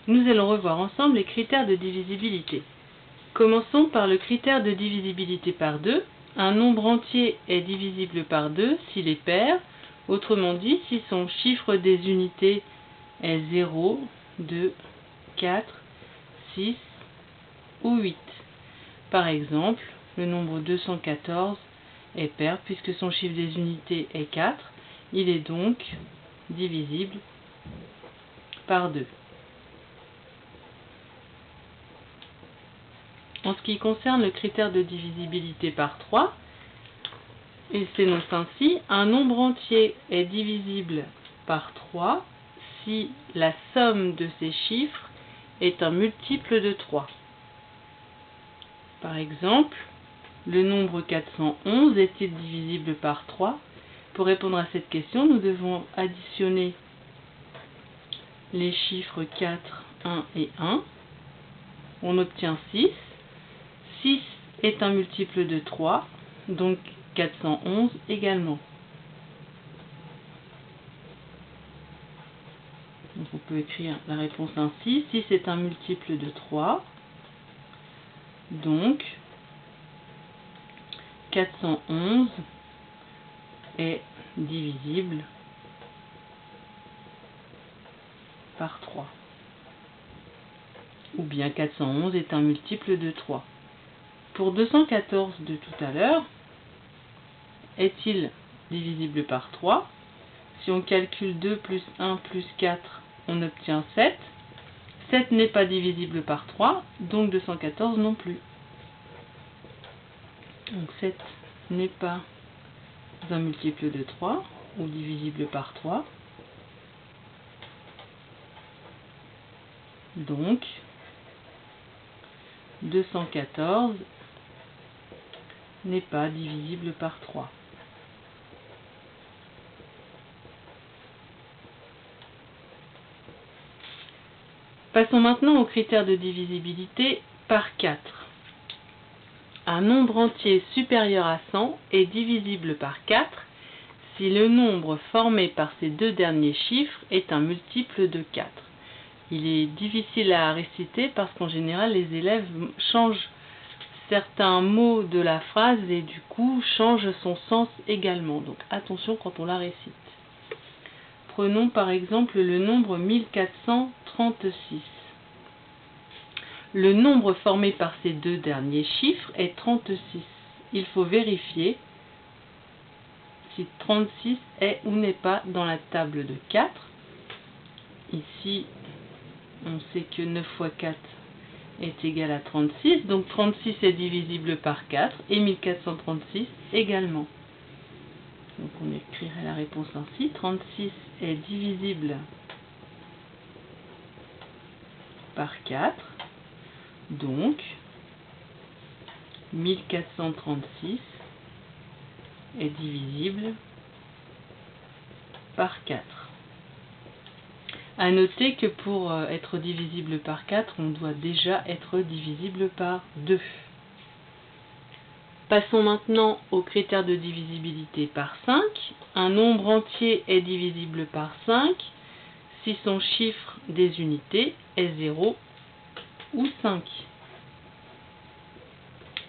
Nous allons revoir ensemble les critères de divisibilité. Commençons par le critère de divisibilité par 2. Un nombre entier est divisible par 2 s'il est pair, autrement dit si son chiffre des unités est 0, 2, 4, 6 ou 8. Par exemple, le nombre 214 est pair puisque son chiffre des unités est 4. Il est donc divisible par 2. En ce qui concerne le critère de divisibilité par 3, il s'énonce ainsi: un nombre entier est divisible par 3 si la somme de ses chiffres est un multiple de 3. Par exemple, le nombre 411 est-il divisible par 3? Pour répondre à cette question, nous devons additionner les chiffres 4, 1 et 1. On obtient 6. 6 est un multiple de 3, donc 411 également. Donc on peut écrire la réponse ainsi: 6 est un multiple de 3, donc 411 est divisible par 3. Ou bien 411 est un multiple de 3. Pour 214 de tout à l'heure, est-il divisible par 3? Si on calcule 2 plus 1 plus 4, on obtient 7. 7 n'est pas divisible par 3, donc 214 non plus. Donc 7 n'est pas un multiple de 3, ou divisible par 3. Donc 214 n'est pas divisible par 3. Passons maintenant au critère de divisibilité par 4. Un nombre entier supérieur à 100 est divisible par 4 si le nombre formé par ces deux derniers chiffres est un multiple de 4. Il est difficile à réciter parce qu'en général les élèves changent certains mots de la phrase et du coup changent son sens également. Donc attention quand on la récite. Prenons par exemple le nombre 1436. Le nombre formé par ces deux derniers chiffres est 36. Il faut vérifier si 36 est ou n'est pas dans la table de 4. Ici, on sait que 9 fois 4 est égal à 36. Donc 36 est divisible par 4 et 1436 également. Donc on écrirait la réponse ainsi: 36 est divisible par 4. Donc 1436 est divisible par 4. A noter que pour être divisible par 4, on doit déjà être divisible par 2. Passons maintenant au critère de divisibilité par 5. Un nombre entier est divisible par 5 si son chiffre des unités est 0 ou 5.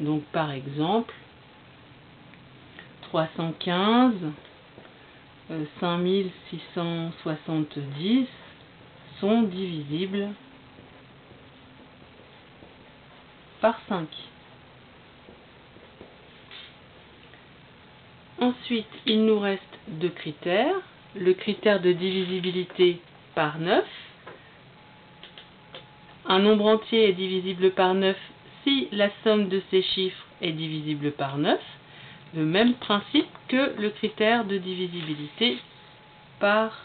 Donc par exemple, 315, 5670 sont divisibles par 5. Ensuite, il nous reste deux critères. Le critère de divisibilité par 9. Un nombre entier est divisible par 9 si la somme de ses chiffres est divisible par 9. Le même principe que le critère de divisibilité par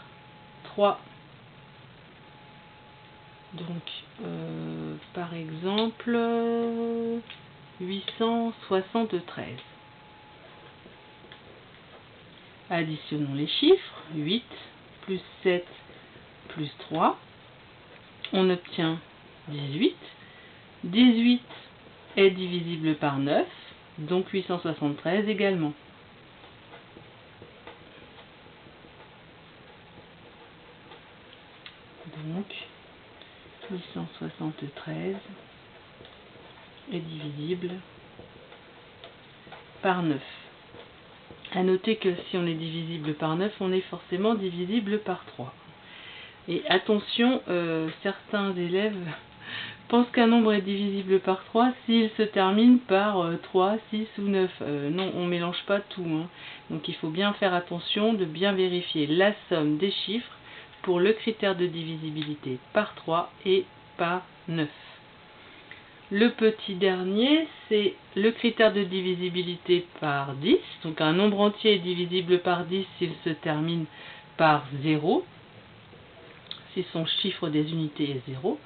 3. Donc, par exemple, 873. Additionnons les chiffres. 8 plus 7 plus 3. On obtient 18. 18 est divisible par 9, donc 873 également. Donc 873 est divisible par 9. A noter que si on est divisible par 9, on est forcément divisible par 3. Et attention, certains élèves pensent qu'un nombre est divisible par 3 s'il se termine par 3, 6 ou 9. Non, on ne mélange pas tout, hein. Donc il faut bien faire attention de bien vérifier la somme des chiffres pour le critère de divisibilité par 3 et par 9. Le petit dernier, c'est le critère de divisibilité par 10. Donc un nombre entier est divisible par 10 s'il se termine par 0, si son chiffre des unités est 0.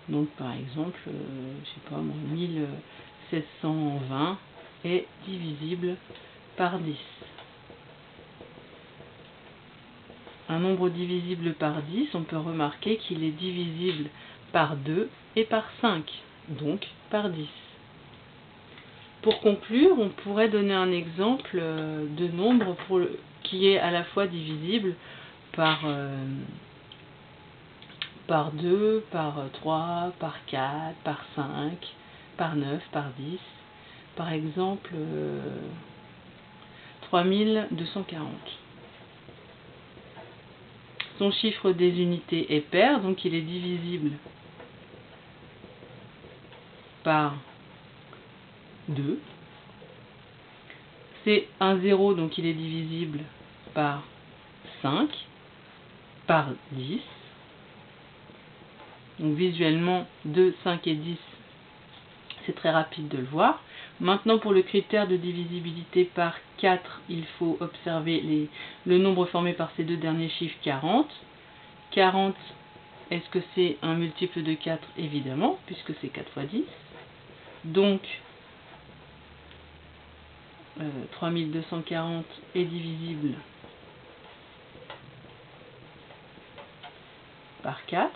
Donc par exemple, je sais pas, 1720 est divisible par 10. Un nombre divisible par 10, on peut remarquer qu'il est divisible par 2 et par 5, donc par 10. Pour conclure, on pourrait donner un exemple de nombre qui est à la fois divisible par 2, par 3, par 4, par 5, par 9, par 10. Par exemple, 3240. Son chiffre des unités est pair, donc il est divisible par 2. C'est un 0, donc il est divisible par 5, par 10. Donc visuellement, 2, 5 et 10, c'est très rapide de le voir. Maintenant, pour le critère de divisibilité par 4, il faut observer le nombre formé par ces deux derniers chiffres, 40. 40, est-ce que c'est un multiple de 4? Évidemment, puisque c'est 4 fois 10. Donc, 3240 est divisible par 4.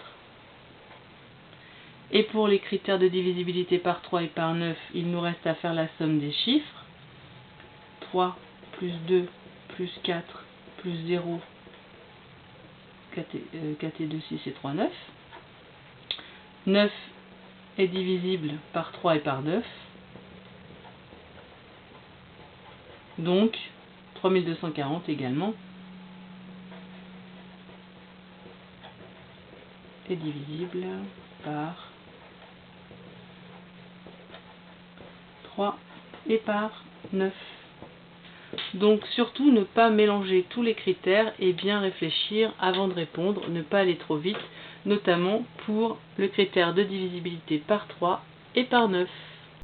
Et pour les critères de divisibilité par 3 et par 9, il nous reste à faire la somme des chiffres. 3 plus 2 plus 4 plus 0, 4 et 2, 6 et 3, 9. 9 est divisible par 3 et par 9. Donc, 3240 également est divisible par 3 et par 9. Donc surtout ne pas mélanger tous les critères et bien réfléchir avant de répondre, ne pas aller trop vite, notamment pour le critère de divisibilité par 3 et par 9.